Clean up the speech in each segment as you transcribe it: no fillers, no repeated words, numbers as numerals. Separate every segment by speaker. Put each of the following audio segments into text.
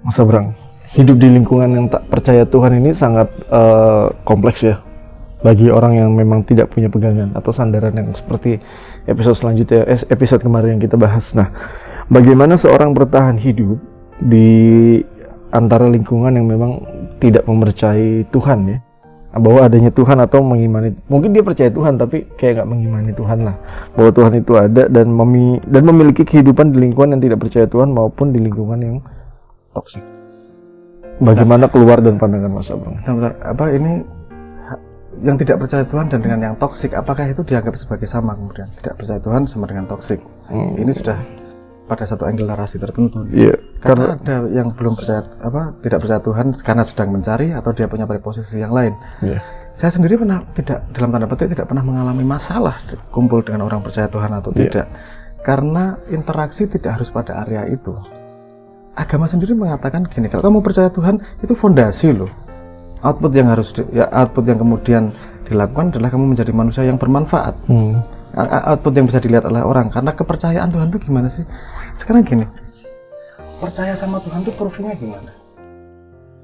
Speaker 1: Mas Abrang, hidup di lingkungan yang tak percaya Tuhan ini sangat kompleks ya, bagi orang yang memang tidak punya pegangan atau sandaran yang seperti episode selanjutnya, episode kemarin yang kita bahas. Nah, bagaimana seorang bertahan hidup di antara lingkungan yang memang tidak mempercayai Tuhan ya, bahwa adanya Tuhan atau mengimani, mungkin dia percaya Tuhan tapi kayak nggak mengimani Tuhan lah, bahwa Tuhan itu ada dan memiliki kehidupan di lingkungan yang tidak percaya Tuhan maupun di lingkungan yang toksik. Bagaimana keluar dan pandangan Mas Abrang?
Speaker 2: Apa ini yang tidak percaya Tuhan dan dengan yang toksik, apakah itu dianggap sebagai sama kemudian? Tidak percaya Tuhan sama dengan toksik. Ini sudah pada satu angle narasi tertentu.
Speaker 1: Iya.
Speaker 2: Karena ada yang belum percaya, tidak percaya Tuhan karena sedang mencari atau dia punya posisi yang lain.
Speaker 1: Iya.
Speaker 2: Saya sendiri tidak, dalam tanda petik, tidak pernah mengalami masalah kumpul dengan orang percaya Tuhan atau tidak. Karena interaksi tidak harus pada area itu. Agama sendiri mengatakan gini, kalau kamu percaya Tuhan itu fondasi loh. Output yang kemudian dilakukan adalah kamu menjadi manusia yang bermanfaat. Output yang bisa dilihat oleh orang. Karena kepercayaan Tuhan itu gimana sih? Sekarang gini, percaya sama Tuhan itu provingnya gimana?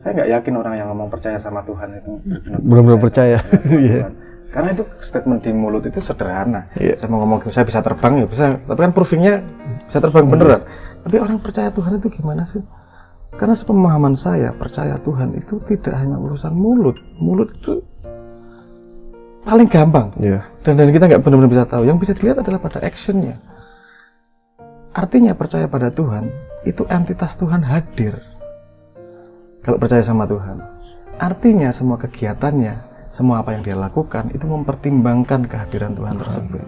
Speaker 2: Saya nggak yakin orang yang ngomong percaya sama Tuhan itu
Speaker 1: benar-benar percaya.
Speaker 2: Tuhan. Karena itu statement di mulut itu sederhana. Saya mau ngomong saya bisa terbang ya bisa, tapi kan provingnya bisa terbang beneran. Tapi orang percaya Tuhan itu gimana sih? Karena sepemahaman saya, percaya Tuhan itu tidak hanya urusan mulut. Mulut itu paling gampang. Dan kita nggak benar-benar bisa tahu. Yang bisa dilihat adalah pada actionnya. Artinya percaya pada Tuhan, itu entitas Tuhan hadir. Kalau percaya sama Tuhan. Artinya semua kegiatannya, semua apa yang dia lakukan, itu mempertimbangkan kehadiran Tuhan tersebut.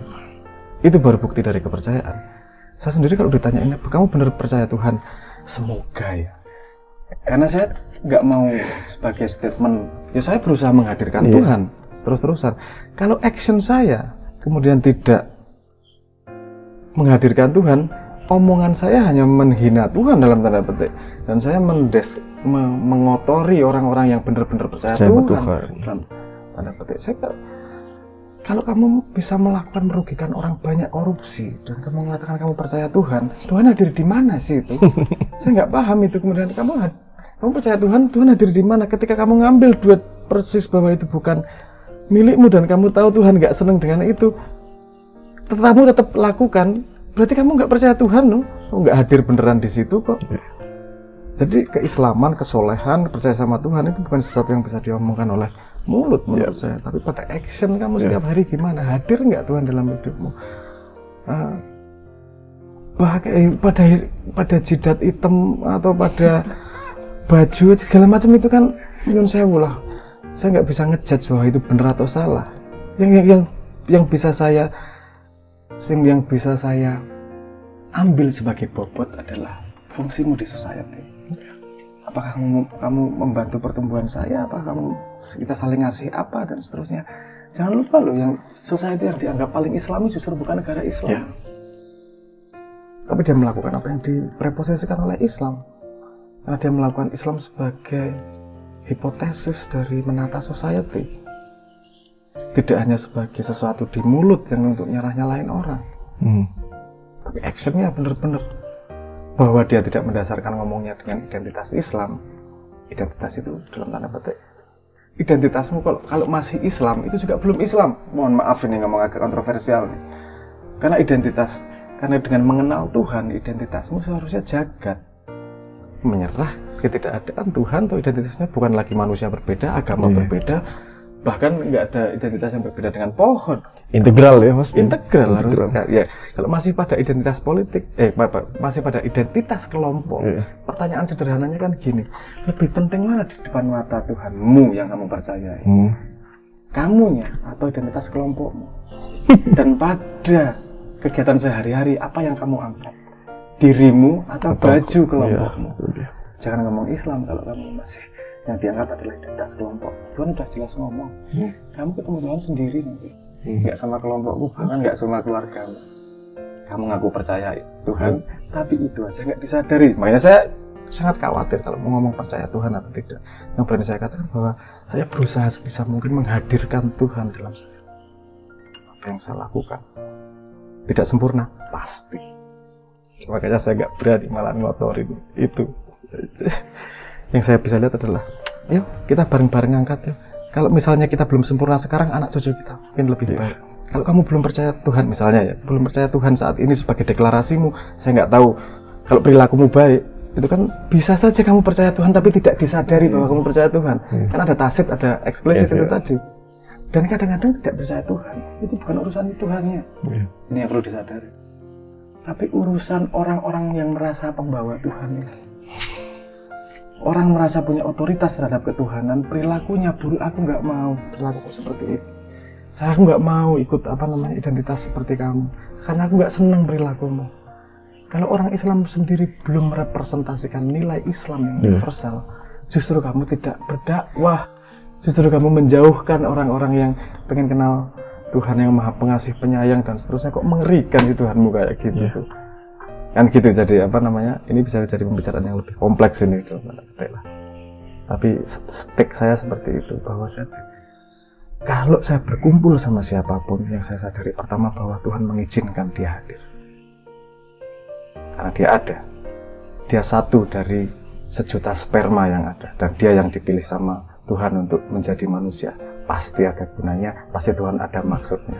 Speaker 2: Itu baru bukti dari kepercayaan. Saya sendiri kalau ditanyain, kamu benar percaya Tuhan? Semoga ya. Karena saya nggak mau sebagai statement, ya saya berusaha menghadirkan Tuhan terus-terusan. Kalau action saya kemudian tidak menghadirkan Tuhan, omongan saya hanya menghina Tuhan dalam tanda petik, dan saya mengotori orang-orang yang benar-benar percaya Tuhan dalam tanda petik. Kalau kamu bisa merugikan orang banyak, korupsi, dan kamu mengatakan kamu percaya Tuhan hadir di mana sih itu? Saya nggak paham itu. Kemudian kamu percaya Tuhan hadir di mana? Ketika kamu ngambil duit persis bahwa itu bukan milikmu dan kamu tahu Tuhan nggak senang dengan itu, kamu tetap lakukan, berarti kamu nggak percaya Tuhan, no? Nggak hadir beneran di situ kok. Jadi keislaman, kesolehan, percaya sama Tuhan itu bukan sesuatu yang bisa diomongkan oleh mulut menurut saya, tapi pada action kamu setiap hari gimana, hadir nggak Tuhan dalam hidupmu? Pada jidat hitam atau pada baju segala macam itu kan nyun sewu lah. Saya nggak bisa ngejudge bahwa itu benar atau salah. Yang bisa saya ambil sebagai bobot adalah fungsimu di society. Apakah kamu membantu pertumbuhan saya? Apakah kita saling ngasih apa dan seterusnya? Jangan lupa loh, yang society yang dianggap paling Islami justru bukan negara Islam. Tapi dia melakukan apa yang dipreposisikan oleh Islam. Karena dia melakukan Islam sebagai hipotesis dari menata society. Tidak hanya sebagai sesuatu di mulut yang untuk nyalahin orang. Tapi actionnya benar-benar bahwa dia tidak mendasarkan ngomongnya dengan identitas Islam. Identitas itu dalam tanda petik, identitasmu kalau masih Islam itu juga belum Islam. Mohon maaf ini ngomong agak kontroversial nih. Karena dengan mengenal Tuhan, identitasmu seharusnya jagat, menyerah ketidakadaan Tuhan, atau identitasnya bukan lagi manusia berbeda, agama berbeda, bahkan nggak ada identitas yang berbeda dengan pohon.
Speaker 1: Integral ya Mas?
Speaker 2: Integral harus. Ya, kalau masih pada identitas politik, masih pada identitas kelompok, pertanyaan sederhananya kan gini, lebih penting mana di depan mata Tuhanmu yang kamu percayai? Kamunya atau identitas kelompokmu? Dan pada kegiatan sehari-hari apa yang kamu angkat? Dirimu atau baju kelompokmu? Jangan ngomong Islam kalau kamu masih yang diangkat adalah identitas kelompok. Tuhan sudah jelas ngomong, kamu ketemu Tuhan sendiri nanti, nggak sama kelompokku, bahkan nggak sama keluargamu. Kamu ngaku percaya Tuhan, tapi itu aja nggak disadari. Makanya saya sangat khawatir kalau mau ngomong percaya Tuhan atau tidak. Yang berani saya katakan bahwa saya berusaha sebisa mungkin menghadirkan Tuhan dalam apa yang saya lakukan. Tidak sempurna, pasti. Makanya saya nggak berani malah ngotorin itu. Yang saya bisa lihat adalah, yuk kita bareng-bareng angkat yuk. Kalau misalnya kita belum sempurna sekarang, anak cucu kita mungkin lebih baik. Kalau kamu belum percaya Tuhan misalnya ya, belum percaya Tuhan saat ini sebagai deklarasimu, saya nggak tahu. Kalau perilakumu baik, itu kan bisa saja kamu percaya Tuhan tapi tidak disadari bahwa kamu percaya Tuhan. Kan ada tacit, ada eksplisit itu tadi. Dan kadang-kadang tidak percaya Tuhan, itu bukan urusan Tuhannya. Ini yang perlu disadari. Tapi urusan orang-orang yang merasa pembawa Tuhan ini. Orang merasa punya otoritas terhadap ketuhanan, perilakunya buruk, aku nggak mau perilaku seperti itu. Aku nggak mau ikut identitas seperti kamu, karena aku nggak senang perilakumu. Kalau orang Islam sendiri belum merepresentasikan nilai Islam yang universal, justru kamu tidak berdakwah, justru kamu menjauhkan orang-orang yang pengen kenal Tuhan yang Maha Pengasih, Penyayang dan seterusnya. Kok mengerikan sih Tuhanmu kayak gitu. Kan gitu, jadi ini bisa jadi pembicaraan yang lebih kompleks ini itu. Tapi stake saya seperti itu, bahwa kalau saya berkumpul sama siapapun, yang saya sadari pertama bahwa Tuhan mengizinkan dia hadir. Karena dia ada, dia satu dari sejuta sperma yang ada, dan dia yang dipilih sama Tuhan untuk menjadi manusia. Pasti ada gunanya, pasti Tuhan ada maksudnya.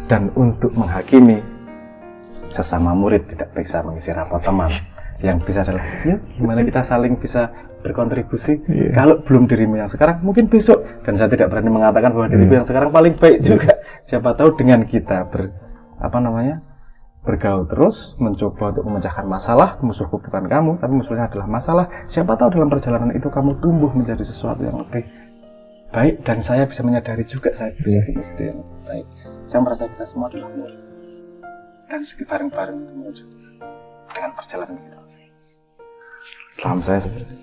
Speaker 2: Dan untuk menghakimi sesama murid tidak bisa mengisi rapat teman. Yang bisa adalah, yuk gimana kita saling bisa berkontribusi. Kalau belum dirimu yang sekarang, mungkin besok. Dan saya tidak berani mengatakan bahwa dirimu yang sekarang paling baik juga. Siapa tahu dengan kita bergaul terus, mencoba untuk memecahkan masalah, musuhku bukan kamu, tapi musuhnya adalah masalah. Siapa tahu dalam perjalanan itu kamu tumbuh menjadi sesuatu yang lebih baik, dan saya bisa menyadari juga saya bisa menjadi yang lebih baik. Saya merasa kita semua adalah murid, dan bareng-bareng menuju dengan perjalanan kita. Paham saya seperti itu.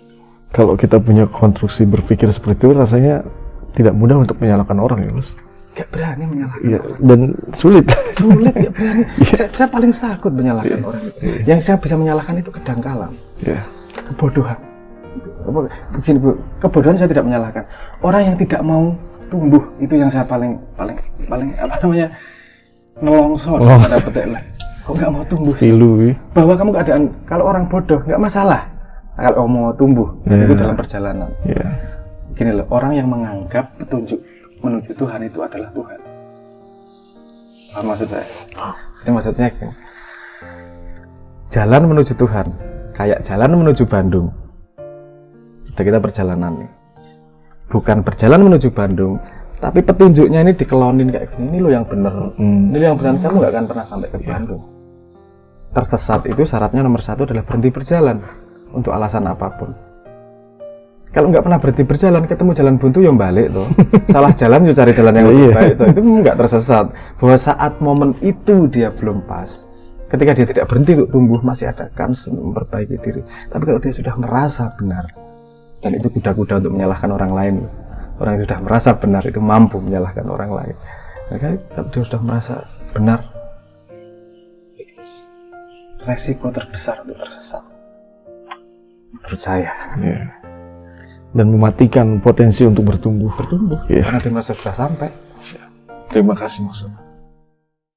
Speaker 1: Kalau kita punya konstruksi berpikir seperti itu, rasanya tidak mudah untuk menyalahkan orang ya, Mas.
Speaker 2: Gak berani menyalahkan orang.
Speaker 1: Dan sulit.
Speaker 2: Gak berani. Saya paling takut menyalahkan orang itu. Yang saya bisa menyalahkan itu kedangkalan, kebodohan. Begini Bu, kebodohan saya tidak menyalahkan. Orang yang tidak mau tumbuh, itu yang saya paling nelongso pada petik lah. Kok nggak mau tumbuh? Bahwa kamu keadaan, kalau orang bodoh nggak masalah. Kalau mau tumbuh, itu dalam perjalanan. Gini loh, orang yang menganggap petunjuk menuju Tuhan itu adalah Tuhan. Apa maksud saya? Jadi maksudnya gini, jalan menuju Tuhan kayak jalan menuju Bandung. Sudah kita perjalanan nih, bukan berjalan menuju Bandung, tapi petunjuknya ini dikelonin kayak gini. Ini lo yang bener, ini yang benar, kamu nggak akan pernah sampai ke Bandung. Tersesat itu syaratnya nomor satu adalah berhenti berjalan untuk alasan apapun. Kalau nggak pernah berhenti berjalan, ketemu jalan buntu yang balik tuh. Salah jalan, yuk cari jalan yang lebih baik tuh. Itu nggak tersesat. Bahwa saat momen itu dia belum pas, ketika dia tidak berhenti untuk tumbuh, masih ada kans memperbaiki diri. Tapi kalau dia sudah merasa benar, dan itu kuda-kuda untuk menyalahkan orang lain. Orang yang sudah merasa benar itu mampu menyalahkan orang lain. Maka kalau dia sudah merasa benar, resiko terbesar untuk tersesat, menurut saya.
Speaker 1: Dan mematikan potensi untuk bertumbuh.
Speaker 2: Karena dia merasa sudah sampai.
Speaker 1: Terima kasih Mas.